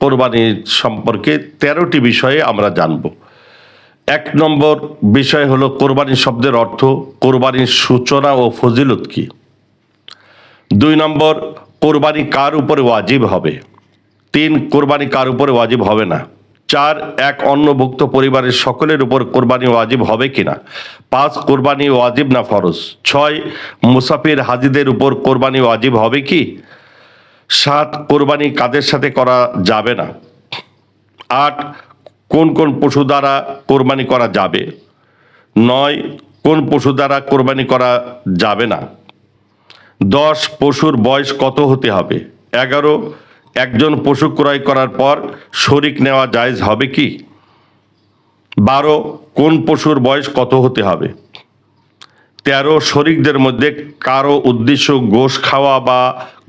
কোরবানি সম্পর্কে 13টি বিষয়ে আমরা জানব। 1 নম্বর বিষয় হলো কোরবানি শব্দের অর্থ, কোরবানির সূচনা ও ফজিলত কি। 2 নম্বর, কোরবানি কার উপরে ওয়াজিব হবে। 3, কোরবানি কার উপরে ওয়াজিব হবে না। 4, এক অন্নভুক্ত পরিবারের সকলের উপর কোরবানি ওয়াজিব হবে কিনা। 5, কোরবানি ওয়াজিব না ফরজ। 6, মুসাফির হাজিদের উপর কোরবানি ওয়াজিব হবে কি। 7, কোরবানি কাদের সাথে করা যাবে না। 8, কোন কোন পশু দ্বারা কোরবানি করা যাবে। 9, কোন পশু দ্বারা কোরবানি করা যাবে না। 10, পশুর বয়স কত হতে হবে। 11, একজন পশু ক্রয় করার পর শরিক নেওয়া জায়েজ হবে কি। 12, কোন পশুর বয়স কত হতে হবে। 13, শরিকদের মধ্যে কারো উদ্দেশ্য গোশ খাওয়া বা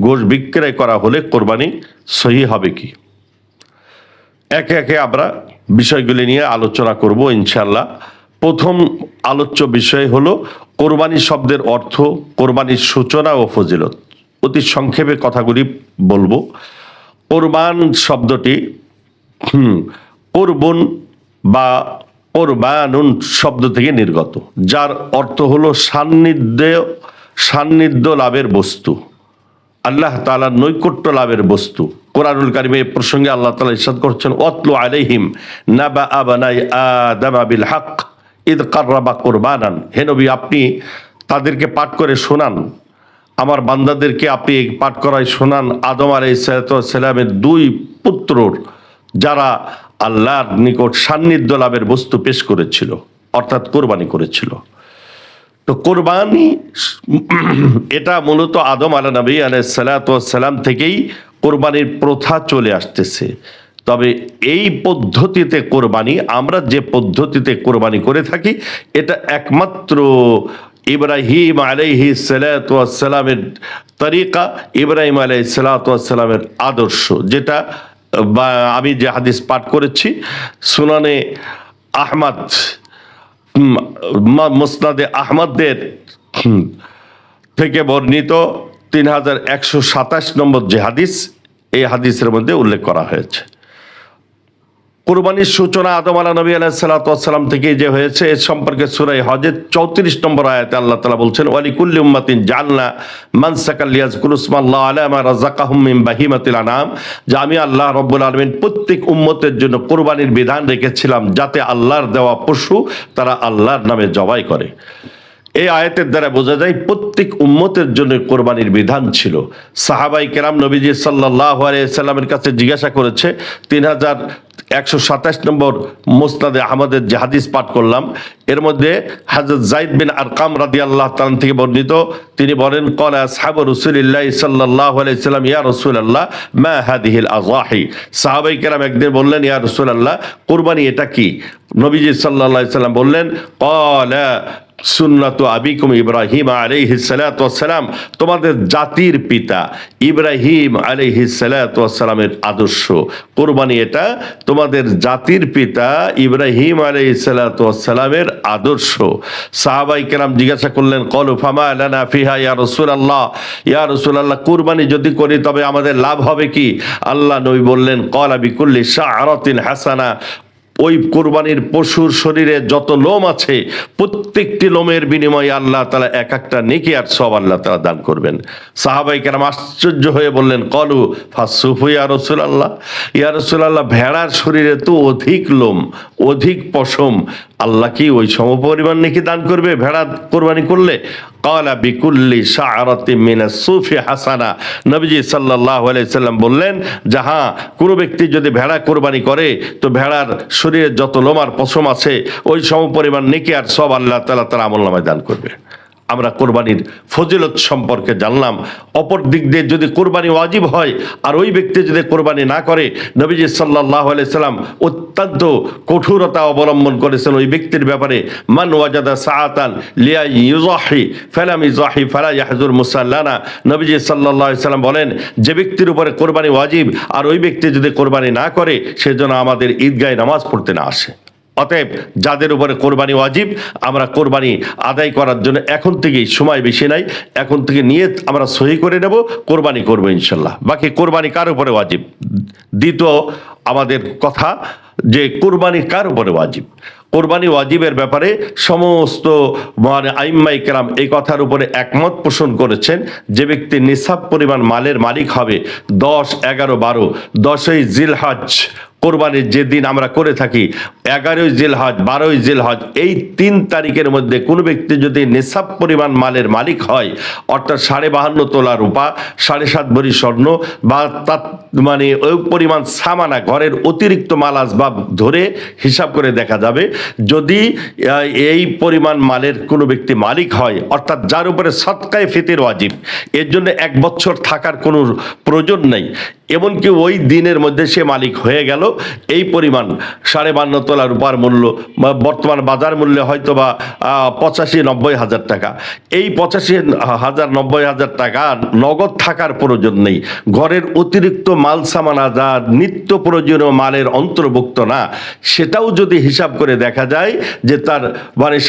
গোশ বিক্রয় করা হলে কোরবানি সহি হবে কি। একে একে আমরা বিষয়গুলি নিয়ে আলোচনা করব ইনশাআল্লাহ। প্রথম আলোচ্য বিষয় হলো কোরবানি শব্দের অর্থ, কোরবানির সূচনা ও ফজিলত। অতি সংক্ষেপে কথাগুলি বলবো। কোরবান শব্দটি কোরবন বা কোরবানুন শব্দ থেকে নির্গত, যার অর্থ হলো সান্নিধ্য লাভের বস্তু, আল্লাহ তাআলার নৈকট্য লাভের বস্তু। কোরআনুল কারীমে এই প্রসঙ্গে আল্লাহ তাআলা ইরশাদ করছেন, ওয়াতলু আলাইহিম নাবা আবনাই আদম বিল হক ইদ কাররাবা কুরবানান। হে নবী, আপনি তাদেরকে পাঠ করে শোনান, আমার বান্দাদেরকে আপনি পাঠ করায় শোনান আদম আলাইহিস সালামের 2 পুত্রর, যারা আল্লাহর নিকট সান্নিধ্য লাভের বস্তু পেশ করেছিল, অর্থাৎ কোরবানি করেছিল। তো কোরবানি এটা মূলত আদম নবী আলাইহিস সালাম থেকেই কোরবানির প্রথা চলে আসতেছে। তবে এই পদ্ধতিতে কোরবানি, আমরা যে পদ্ধতিতে কোরবানি করে থাকি, এটা একমাত্র ইব্রাহিম আলাইহিস সালামের তরিকা, ইব্রাহিম আলাইহিস সালামের আদর্শ, যেটা আমি যে হাদিস পাঠ করেছি সুনানে আহমদ, মুসনাদে আহমদের থেকে বর্ণিত 3127 নম্বর যে হাদিস, এই হাদিসের মধ্যে উল্লেখ করা হয়েছে। কুরবানির সূচনা আদম নবী আলাইহিস সালাম থেকে যে হয়েছে এ সম্পর্কে সূরা হজের 34 নম্বর আয়াতে আল্লাহ তাআলা বলছেন, ওয়ালিকুল্লি উম্মাতিন জাআলনা মানসাকাল লিয়াযকুরু ইসমাল্লাহি আলা মা রাযাকাহুম মিন বাহিমাতিল আনাম, যে আমি আল্লাহ রাব্বুল আলামিন প্রত্যেক উম্মতের জন্য কুরবানির বিধান রেখেছিলাম, যাতে আল্লাহর দেওয়া পশু তারা আল্লাহর নামে জবাই করে। এই আয়াতের দ্বারা বোঝা যায় প্রত্যেক উম্মতের জন্য কোরবানির বিধান ছিল। সাহাবাই কেরাম নবীজি সাল্লাল্লাহু আলাইহি সাল্লামের কাছে জিজ্ঞাসা করেছে, 3127 নম্বর মুসনাদে আহমদের যে হাদিস পাঠ করলাম, এর মধ্যে হযরত যায়েদ বিন আরকাম রাদিয়াল্লাহু তাআলা থেকে বর্ণিত, তিনি বলেন, ক্বালা আসহাবু রাসূলিল্লাহ সাল্লাল্লাহু আলাইহি সাল্লাম ইয়া রাসূলুল্লাহ মা হাদিহিল আযাহি। সাহাবাই কেরাম একদিন বললেন, ইয়া রাসূলুল্লাহ, কুরবানি এটা কি? নবীজি সাল্লাল্লাহু আলাইহি সাল্লাম বললেন, ক্বালা সুন্নাতু আবিকুম ইব্রাহিম আলাইহিস সালাতু ওয়াস সালাম, তোমাদের জাতির পিতা ইব্রাহিম আলাইহিস সালাতু ওয়াস সালামের আদর্শ। কুরবানি এটা তোমাদের জাতির পিতা ইব্রাহিম আলাইহিস সালাতু ওয়াস সালামের আদর্শ। সাহাবায়ে কেরাম জিজ্ঞাসা করলেন, ক্বালু ফামা লানা ফিহা ইয়া রাসূলুল্লাহ, ইয়া রাসূলুল্লাহ, কুরবানি যদি করি তবে আমাদের লাভ হবে কি? আল্লাহ নবী বললেন, ক্বালা বিকুল্লি শা'রাতিন হাসানা, ওই কোরবানির পশুর শরীরে যত লোম আছে প্রত্যেকটি লোমের বিনিময়ে আল্লাহ তাআলা এক একটা নেকি আর সওয়াব আল্লাহ তাআলা দান করবেন। সাহাবায়ে কেরাম আশ্চর্য হয়ে বললেন, ক্বালু ফাসুফু ইয়া রাসূলুল্লাহ, ইয়া রাসূলুল্লাহ, ভেড়ার শরীরে তো অধিক লোম, অধিক পশম, আল্লাহ কি ওই সমপরিমাণ নেকি দান করবে ভেড়া কোরবানি করলে? ক্বালা বিকুল্লি শা'রাতিন মিনাস সুফি হাসানা। নবীজি সাল্লাল্লাহু আলাইহি সাল্লাম বললেন, যাহা কোনো ব্যক্তি যদি ভেড়া কোরবানি করে তো ভেড়ার শরীরে যত লোম আর পশম আছে ওই সমপরিমাণ নেকি আর সব আল্লাহ তাআলা তার আমলনামায় দান করবে। আমরা কোরবানির ফজিলত সম্পর্কে জানলাম। অপর দিক দিয়ে যদি কোরবানি ওয়াজিব হয় আর ওই ব্যক্তি যদি কোরবানি না করে, নবীজি সাল্লাল্লাহু আলাইহি সাল্লাম অত্যন্ত কঠোরতা অবলম্বন করেছেন ওই ব্যক্তির ব্যাপারে। মান ওয়াজাদা সাআতান লিয়া ইউযাহি ফালাম ইউযাহি ফালা ইয়াহজুর মুসাল্লানা। নবীজি সাল্লাল্লাহু আলাইহি সাল্লাম বলেন, যে ব্যক্তির উপরে কোরবানি ওয়াজিব আর ওই ব্যক্তি যদি কোরবানি না করে, সেজন্য আমাদের ঈদগাহে নামাজ পড়তে না আসে। অতএব যাদের উপরে কোরবানি ওয়াজিব, আমরা কোরবানি আদায় করার জন্য এখন থেকেই, সময় বেশি নাই, এখন থেকে নিয়ত আমরা সহি করে নেব, কোরবানি করবো ইনশাল্লাহ। বাকি কোরবানি কার উপরে ওয়াজিব? দ্বিতীয় আমাদের কথা যে কোরবানি কার উপরে ওয়াজিব। কোরবানি ওয়াজিবের ব্যাপারে সমস্ত আইম্মাই কেরাম এই কথার উপরে একমত পোষণ করেছেন। যে ব্যক্তি নিসাব পরিমাণ মালের মালিক হবে 10, 11, 12, 10ই জিলহজ, কোরবানির যে দিন আমরা করে থাকি, 11ই জিলহজ, 12ই জিলহজ, এই 3 তারিখের মধ্যে কোনো ব্যক্তি যদি নিসাব পরিমাণ মালের মালিক হয়, অর্থাৎ 52.5 তোলা রূপা, 7.5 ভরি স্বর্ণ, বা তার ওই পরিমাণ সামানা, ঘরের অতিরিক্ত মাল আসবাব ধরে হিসাব করে দেখা যাবে, যদি এই পরিমাণ মালের কোনো ব্যক্তি মালিক হয়, অর্থাৎ যার উপরে সদকায়ে ফিতর ওয়াজিব, এর জন্য 1 বছর থাকার কোনো প্রয়োজন নেই, এমনকি ওই দিনের মধ্যে সে মালিক হয়ে গেল, এই পরিমাণ 52.5 তোলা রূপার মূল্য, বর্তমান বাজার মূল্যে হয়তো বা 85-90 হাজার টাকা, এই 85,000-90 হাজার টাকা নগদ থাকার প্রয়োজন নেই। ঘরের অতিরিক্ত মাল সামানা যা নিত্য প্রয়োজনীয় মালের অন্তর্ভুক্ত না, সেটাও যদি হিসাব করে দেখা যায় যে তার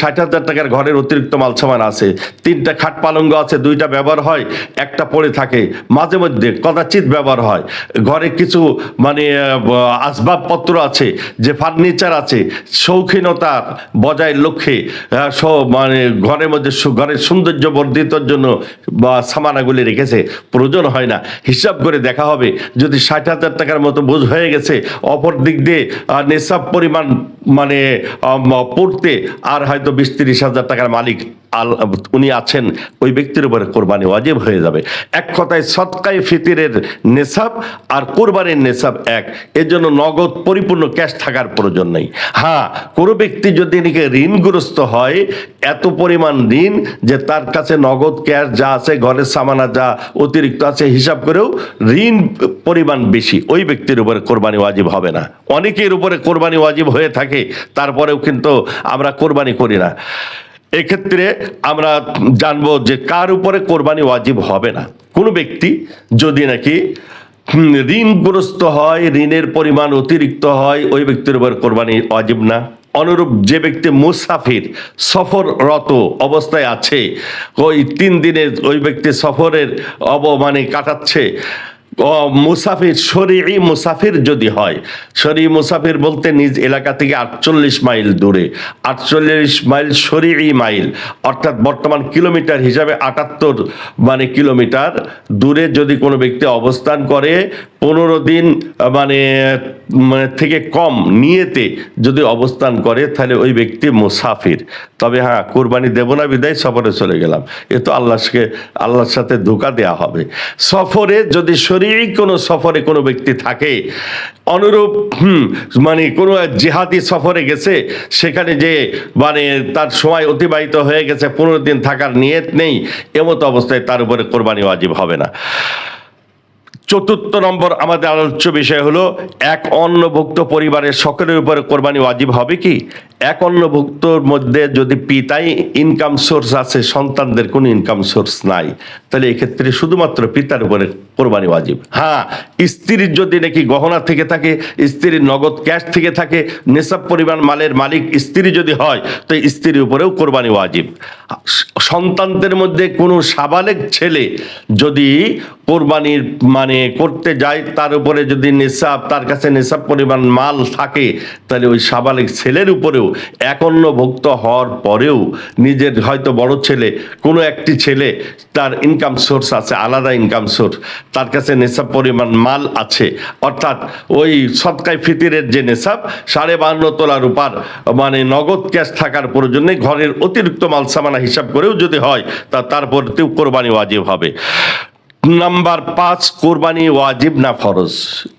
60,000 টাকার ঘরের অতিরিক্ত মাল সামান আছে, 3টা খাট পালঙ্গ আছে, 2টা ব্যবহার হয়, একটা পড়ে থাকে, মাঝে মধ্যে কদাচিৎ ব্যবহার হয়, ঘরে কিছু আসবাবপত্র আছে, যে ফার্নিচার আছে, শৌখিনতা বজায় লক্ষ্যে ঘরের মধ্যে ঘরের সৌন্দর্য বর্ধিতর জন্য সামানাগুলি রেখেছে, প্রয়োজন হয় না, হিসাব করে দেখা হবে যদি 60,000 টাকার মতো বোঝ হয়ে গেছে, অপর দিক দিয়ে নেশাব পরিমাণ পড়তে আর হয়তো 20-30 হাজার টাকার মালিক উনি আছেন, ওই ব্যক্তির উপরে কোরবানি ওয়াজিব হয়ে যাবে। এক কথায় সদকায়ে ফিতরের নেশাব আর কোরবানির নেশাব এক, এর জন্য নগদ পরিপূর্ণ ক্যাশ থাকার প্রয়োজন নেই। হ্যাঁ, কোনো ব্যক্তি যদি নাকি ঋণগ্রস্ত হয়, এত পরিমাণ ঋণ যে তার কাছে নগদ ক্যাশ যা আছে, ঘরের সামানা যা অতিরিক্ত আছে, হিসাব করেও ঋণ পরিমাণ বেশি, ওই ব্যক্তির উপরে কোরবানি ওয়াজিব হবে না। অনেকের উপরে কোরবানি ওয়াজিব হয়ে থাকে, তারপরেও কিন্তু আমরা কোরবানি করি না। এক্ষেত্রে আমরা জানবো যে কার উপরে কোরবানি ওয়াজিব হবে না। কোনো ব্যক্তি যদি নাকি ঋণগ্রস্ত হয়, ঋণের পরিমাণ অতিরিক্ত হয়, ওই ব্যক্তির উপর কোরবানি ওয়াজিব না। অনুরূপ যে ব্যক্তি মুসাফির, সফররত অবস্থায় আছে, ওই 3 দিনে ওই ব্যক্তি সফরের কাটাচ্ছে, মুসাফির, শরঈ মুসাফির যদি হয়, শরঈ মুসাফির বলতে নিজ এলাকা থেকে 48 মাইল দূরে, 48 মাইল শরঈ মাইল, অর্থাৎ বর্তমান কিলোমিটার হিসাবে 78 কিলোমিটার দূরে যদি কোনো ব্যক্তি অবস্থান করে, 15 দিন থেকে কম নিয়েতে যদি অবস্থান করে, তাহলে ওই ব্যক্তি মুসাফির। তবে হ্যাঁ, কোরবানি দেব না বিদায় সফরে চলে গেলাম, এ তো আল্লাহর সাথে ধোঁকা দেয়া হবে। সফরে যদি কোনো সফরে কোনো ব্যক্তি থাকে, অনুরূপ কোনো জিহাদি সফরে গেছে, সেখানে যে তার সময় অতিবাহিত হয়ে গেছে, 15 দিন থাকার নিয়ত নেই, এমতো অবস্থায় তার উপরে কোরবানি ওয়াজিব হবে না। 4 নম্বর আমাদের আলোচ্য বিষয় হলো, এক অন্নভুক্ত পরিবারের সকলের উপরে কোরবানি ওয়াজিব হবে কি? এক অন্নভুক্তর মধ্যে যদি পিতাই ইনকাম সোর্স আছে, সন্তানদের কোনো ইনকাম সোর্স নাই, তাহলে এক্ষেত্রে শুধুমাত্র পিতার উপরে কোরবানি ওয়াজিব। হ্যাঁ, স্ত্রীর যদি নাকি গহনা থেকে থাকে, স্ত্রীর নগদ ক্যাশ থেকে থাকে, নেশাব পরিমাণ মালের মালিক স্ত্রী যদি হয়, তো স্ত্রীর উপরেও কোরবানি ওয়াজিব। সন্তানদের মধ্যে কোনো সাবালেগ ছেলে যদি কোরবানির করতে যায়, তার উপরে যদি তার কাছে নেশাব পরিমাণ মাল থাকে, তাহলে ওই সাবালেগ ছেলের উপরেও এক অন্নভুক্ত হওয়ার পরেও নিজের হয়তো বড় ছেলে, কোনো একটি ছেলে তার ইনকাম সোর্স আছে, আলাদা ইনকাম সোর্স, তার কাছে নেশাব পরিমাণ মাল আছে, অর্থাৎ ওই সদকায়ে ফিতরের যে নেশাব 52.5 তোলা রূপার নগদ ক্যাশ থাকার প্রয়োজনে ঘরের অতিরিক্ত মাল সামানা হিসাব করেও যদি হয়, তারপরেও কোরবানি ওয়াজিব হবে। নাম্বার 5, কোরবানি ওয়াজিব না ফরজ।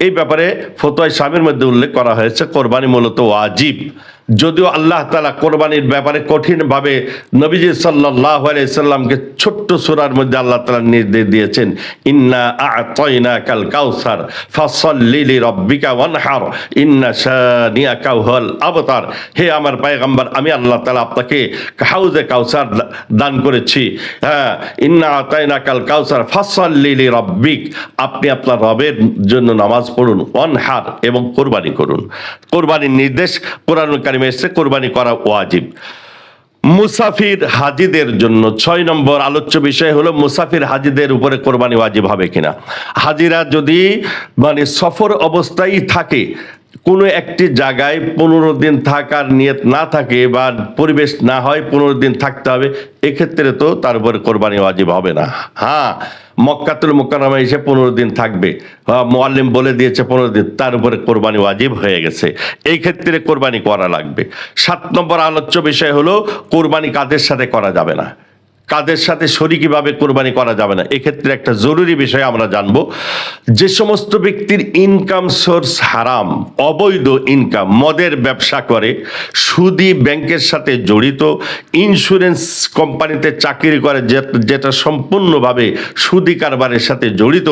এই ব্যাপারে ফতোয়া শামির মধ্যে উল্লেখ করা হয়েছে, কোরবানি মূলত ওয়াজিব, যদিও আল্লাহ তাআলা কোরবানির ব্যাপারে কঠিনভাবে নবীজি সাল্লাল্লাহু আলাইহি সাল্লামকে ছোট্ট সূরার মধ্যে আল্লাহ তাআলা নির্দেশ দিয়েছেন, ইন্না আ'তাইনাকাল কাউসার ফাসাল্লি লিরাব্বিকা ওয়ানহার ইন্না শানিয়াকা হুয়াল আবতার। হে আমার পয়গম্বর, আমি আল্লাহ তাআলা আপনাকে হাউজে কাউসার দান করেছি। হ্যাঁ, ইন্না আ'তাইনাকাল কাউসার ফাসাল্লি লিরাব্বিক, আপনি আপনার রবের জন্য নামাজ পড়ুন, ওয়ানহার, এবং কোরবানি করুন। কোরবানির নির্দেশ কোরআনুল কারীমে কারিমে এসেছে কোরবানি করা ওয়াজিব। মুসাফির হাজিদের জন্য 6 নম্বর আলোচ্য বিষয় হলো মুসাফির হাজিদের উপরে কোরবানি ওয়াজিব হবে কিনা। হাজিরা যদি মানে সফর অবস্থায় থাকে, কোনো একটি জায়গায় 15 দিন থাকার নিয়ত না থাকে বা পরিবেশ না হয় 15 দিন থাকতে হবে, এক্ষেত্রে তো তার উপরে কোরবানি ওয়াজিব হবে না। হ্যাঁ, মক্কাতুল মুকাররমা এসে 15 দিন থাকবে, মুআল্লিম বলে দিয়েছে 15 দিন, তার উপরে কোরবানি ওয়াজিব হয়ে গেছে, এই ক্ষেত্রে কোরবানি করা লাগবে। 7 নম্বর আলোচ্য বিষয় হলো কোরবানি কাদের সাথে করা যাবে না, কাদের সাথে শরীকিভাবে কোরবানি করা যাবে না। এক্ষেত্রে একটা জরুরি বিষয় আমরা জানবো, যে সমস্ত ব্যক্তির ইনকাম সোর্স হারাম, অবৈধ ইনকাম, মদের ব্যবসা করে, সুদী ব্যাংকের সাথে জড়িত, ইন্স্যুরেন্স কোম্পানিতে চাকরি করে যেটা সম্পূর্ণভাবে সুদী কারবারের সাথে জড়িত,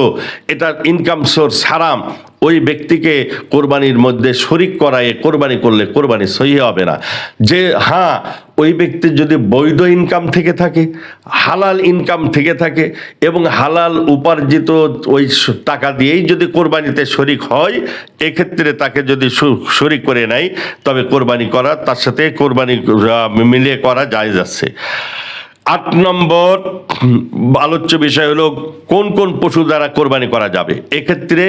এটার ইনকাম সোর্স হারাম, ওই ব্যক্তিকে কোরবানির মধ্যে শরিক করায় কোরবানি করলে কোরবানি সহি হবে না। যে হ্যাঁ, ওই ব্যক্তির যদি বৈধ ইনকাম থেকে থাকে, হালাল ইনকাম থেকে থাকে এবং হালাল উপার্জিত ওই টাকা দিয়েই যদি কোরবানিতে শরিক হয়, এক্ষেত্রে তাকে যদি শরিক করে নেয়, তবে কোরবানি করা, তার সাথে কোরবানি মিলিয়ে করা জায়েজ আছে। 8 নম্বর আলোচ্য বিষয় হলো কোন কোন পশু দ্বারা কোরবানি করা যাবে। এক্ষেত্রে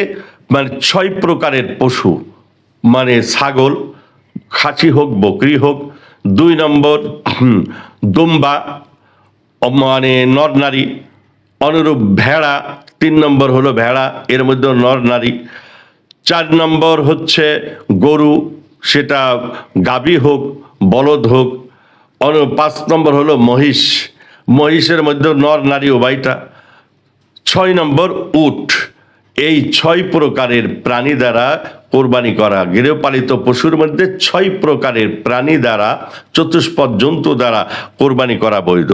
মানে 6 প্রকারের পশু, মানে ছাগল, খাসি হোক বকরি হোক। 2 নম্বর দুম্বা, মানে নর নারী, অনুরূপ ভেড়া। 3 নম্বর হলো ভেড়া, এর মধ্যে নর নারী। 4 নম্বর হচ্ছে গরু, সেটা গাভী হোক বলদ হোক। 5 নম্বর হলো মহিষ, মহিষের মধ্যে নর নারী উভয়টা। 6 নম্বর উট। এই 6 প্রকারের প্রাণী দ্বারা কোরবানি করা, গৃহপালিত পশুর মধ্যে 6 প্রকারের প্রাণী দ্বারা, চতুষ্পদ জন্তু দ্বারা কোরবানি করা বৈধ।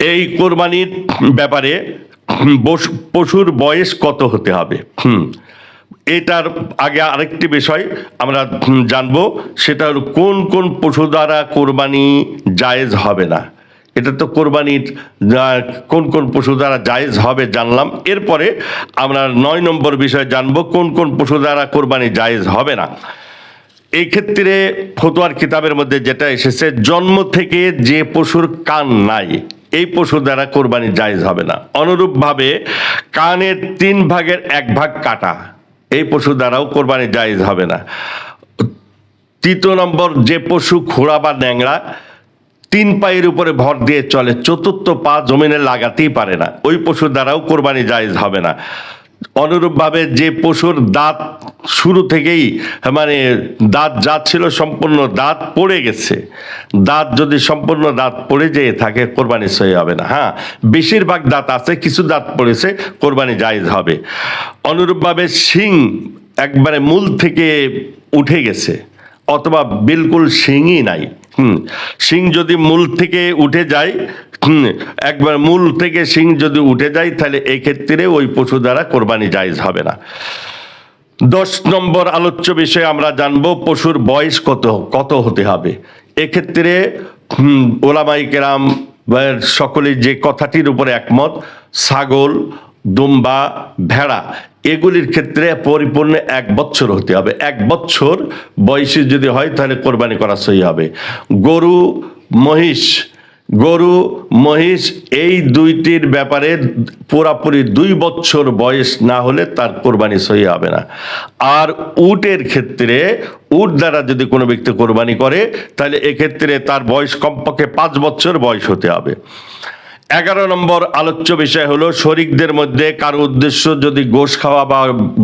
এই কোরবানির ব্যাপারে পশুর বয়স কত হতে হবে, এটার আগে আরেকটি বিষয় আমরা জানবো, সেটা হলো কোন কোন পশু দ্বারা কোরবানি জায়েজ হবে না। এটা তো কোরবানির কোন কোন পশু দ্বারা জায়েজ হবে জানলাম। এরপরে আমরা 9 নম্বর বিষয় জানবো কোন কোন পশু দ্বারা কোরবানি জায়েজ হবে না। এই ক্ষেত্রে ফতোয়ার কিতাবের মধ্যে যেটা এসেছে, জন্ম থেকে যে পশুর কান নাই, এই পশু দ্বারা কোরবানি জায়েজ হবে না। অনুরূপভাবে কানের 3 ভাগের 1 ভাগ কাটা, এই পশু দ্বারাও কোরবানি জায়েজ হবে না। 3 নম্বর, যে পশু খোঁড়া বা ন্যাংরা, 3 পায়ের উপরে ভর দিয়ে চলে, 4th পা জমিনে লাগাতেই পারে না, ওই পশু দ্বারাও কোরবানি জায়েজ হবে না। অনুরূপভাবে যে পশুর দাঁত শুরু থেকেই মানে দাঁত যা ছিল সম্পূর্ণ দাঁত পড়ে গেছে, দাঁত যদি সম্পূর্ণ দাঁত পড়ে যেয়ে থাকে, কোরবানি সহি হবে না। হ্যাঁ, বেশিরভাগ দাঁত আছে, কিছু দাঁত পড়েছে, কোরবানি জায়েজ হবে। অনুরূপভাবে শিং একবারে মূল থেকে উঠে গেছে অথবা বিলকুল শিংই নাই, শিং যদি মূল থেকে উঠে যায়, একবার মূল থেকে শিং যদি উঠে যায়, তাহলে এই ক্ষেত্রে ওই পশু দ্বারা কোরবানি জায়েজ হবে না। 10 নম্বর আলোচ্য বিষয়ে আমরা জানবো পশুর বয়স কত হতে হবে। এক্ষেত্রে ওলামায়ে কেরাম সকলে যে কথাটির উপরে একমত, ছাগল, দুম্বা, ভেড়া এগুলির ক্ষেত্রে পরিপূর্ণ 1 বছর হতে হবে। 1 বছর বয়সী যদি হয় তাহলে কোরবানি করা সহি হবে। গরু মহিষ এই দুইটির ব্যাপারে পুরাপুরি 2 বছর বয়স না হলে তার কোরবানি সহি হবে না। আর উটের ক্ষেত্রে, উট দ্বারা যদি কোনো ব্যক্তি কোরবানি করে, তাহলে এক্ষেত্রে তার বয়স কমপক্ষে 5 বছর বয়স হতে হবে। 11 নম্বর আলোচ্য বিষয় হলো শরিকদের মধ্যে কারো উদ্দেশ্য যদি গোশ খাওয়া বা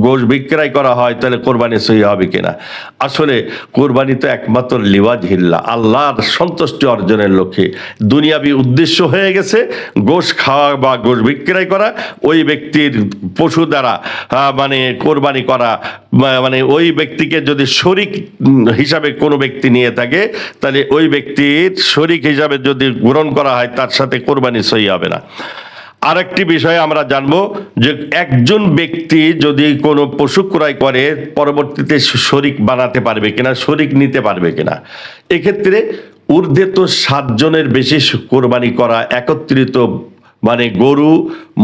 গোশ বিক্রয় করা হয়, তাহলে কোরবানি সহি হবে কিনা। আসলে কোরবানি তো একমাত্র লিওয়াজহিল্লাহ, আল্লাহর সন্তুষ্টি অর্জনের লক্ষ্যে। দুনিয়াবি উদ্দেশ্য হয়ে গেছে গোশ খাওয়া বা গোশ বিক্রয় করা, ওই ব্যক্তির পশু দ্বারা মানে কোরবানি করা, মানে ওই ব্যক্তিকে যদি শরিক হিসাবে কোনো ব্যক্তি নিয়ে থাকে, তাহলে ওই ব্যক্তির শরিক হিসাবে যদি গ্রহণ করা হয়, তার সাথে কোরবানি সহি হবে না। আরেকটি বিষয় আমরা জানবো যে একজন ব্যক্তি যদি কোনো পশু ক্রয় করে, পরবর্তীতে শরিক বানাতে পারবে কিনা, শরিক নিতে পারবে কিনা। এক্ষেত্রে ঊর্ধ্বে তো 7 জনের বেশি কোরবানি করা একত্রিত, মানে গরু,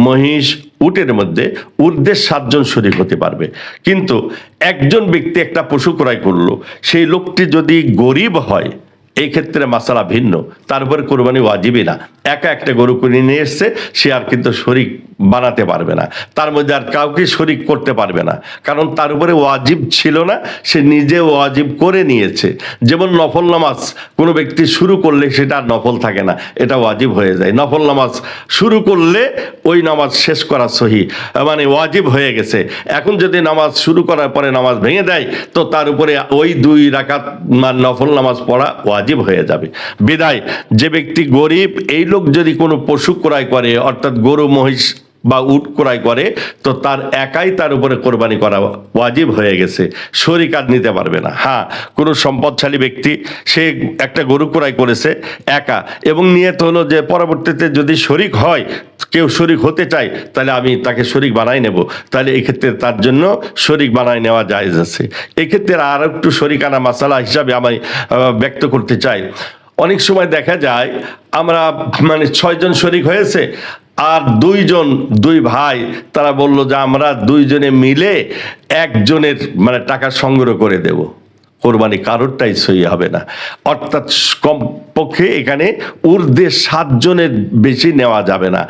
মহিষ, উটের মধ্যে ঊর্ধ্বের 7 জন শরীক হতে পারবে। কিন্তু একজন ব্যক্তি একটা পশু ক্রয় করলো, সেই লোকটি যদি গরিব হয়, এই ক্ষেত্রে মাসালা ভিন্ন, তার উপরে কোরবানি ওয়াজিবই না। একা একটা গরু কিনে নিয়ে এসছে, সে আর কিন্তু শরীক বানাতে পারবে না, তার মধ্যে আর কাউকে শরীক করতে পারবে না, কারণ তার উপরে ওয়াজিব ছিল না, সে নিজে ওয়াজিব করে নিয়েছে। যেমন নফল নামাজ কোনো ব্যক্তি শুরু করলে সেটা আর নফল থাকে না, এটা ওয়াজিব হয়ে যায়। নফল নামাজ শুরু করলে ওই নামাজ শেষ করা সহি, মানে ওয়াজিব হয়ে গেছে। এখন যদি নামাজ শুরু করার পরে নামাজ ভেঙে দেয়, তো তার উপরে ওই 2 রাকাত নফল নামাজ পড়া ওয়াজিব হয়ে যাবে। বিদায় যে ব্যক্তি গরিব, এই লোক যদি কোনো পশু ক্রয় করে, অর্থাৎ গরু, মহিষ বা উট ক্রয় করে, তো তার একাই তার উপরে কোরবানি করা ওয়াজিব হয়ে গেছে, শরীক আর নিতে পারবে না। হ্যাঁ, কোনো সম্পদশালী ব্যক্তি সে একটা গরু ক্রয় করেছে একা, এবং নিয়ত হলো যে পরবর্তীতে যদি শরীক হয়, কেউ শরীক হতে চায়, তাহলে আমি তাকে শরীক বানাই নেব, তাহলে এক্ষেত্রে তার জন্য শরীক বানাই নেওয়া জায়েজ আছে। এক্ষেত্রে আর একটু শরীকানা মাসালা হিসাবে আমি ব্যক্ত করতে চাই। অনেক সময় দেখা যায় আমরা মানে 6 জন শরীক হয়েছে, আর 2 ভাই তারা বলল যে আমরা 2 জনে মিলে একজনের মানে টাকা সংগ্রহ করে দেব, কোরবানি কারোরটাই সহি হবে না। অর্থাৎ কমপক্ষে এখানে ঊর্ধ্বে 7 জনের বেশি নেওয়া যাবে না,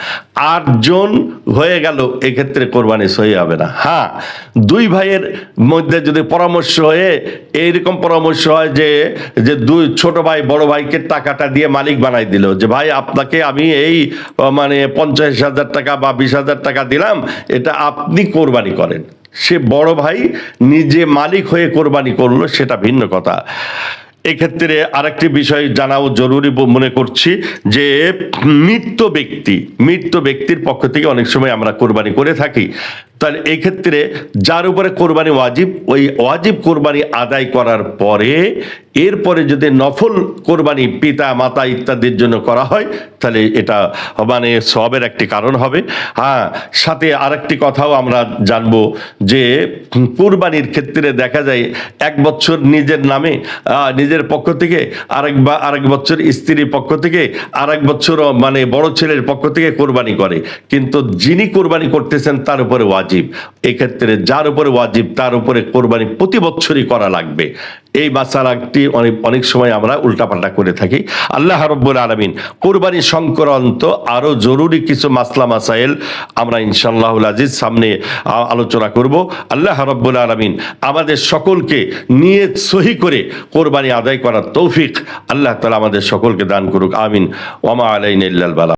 8 জন হয়ে গেল, এক্ষেত্রে কোরবানি সহি হবে না। হ্যাঁ, 2 ভাইয়ের মধ্যে যদি পরামর্শ হয়ে এইরকম পরামর্শ হয় যে 2 ছোট ভাই বড় ভাইকে টাকাটা দিয়ে মালিক বানাই দিল, যে ভাই আপনাকে আমি এই মানে 50,000 টাকা বা 20,000 টাকা দিলাম, এটা আপনি কোরবানি করেন। সে বড় ভাই নিজে মালিক হয়ে কোরবানি করলো, সেটা ভিন্ন কথা। এক্ষেত্রে আরেকটি বিষয় জানাও জরুরি মনে করছি, যে মৃত ব্যক্তির পক্ষ থেকে অনেক সময় আমরা কোরবানি করে থাকি। তাহলে এক্ষেত্রে যার উপরে কোরবানি ওয়াজিব, ওই ওয়াজিব কোরবানি আদায় করার পরে এরপরে যদি নফল কোরবানি পিতা মাতা ইত্যাদির জন্য করা হয়, তাহলে এটা মানে সওয়াবের একটি কারণ হবে। হ্যাঁ, সাথে আরেকটি কথাও আমরা জানবো, যে কোরবানির ক্ষেত্রে দেখা যায় 1 বছর নিজের নামে নিজের পক্ষ থেকে, আরেক বছর স্ত্রীর পক্ষ থেকে, আরেক বছর মানে বড় ছেলের পক্ষ থেকে কোরবানি করে, কিন্তু যিনি কোরবানি করতেছেন তার উপরে ওয়াজিব। এক্ষেত্রে যার উপরে ওয়াজিব তার উপরে কোরবানি প্রতি বছরই করা লাগবে। এই মাসালাটি অনেক সময় আমরা উল্টাপাল্টা করে থাকি। আল্লাহ রাব্বুল আলামিন কোরবানি সংক্রান্ত আরো জরুরি কিছু মাসলা মাসাইল আমরা ইনশাআল্লাহুল আজিজ সামনে আলোচনা করব। আল্লাহ রাব্বুল আলামিন আমাদের সকলকে নিয়ত সহি করে কোরবানি আদায় করার তৌফিক আল্লাহ তাআলা আমাদের সকলকে দান করুক। আমিন। ওয়া মা আলাইনা ইল্লাল বালাগ।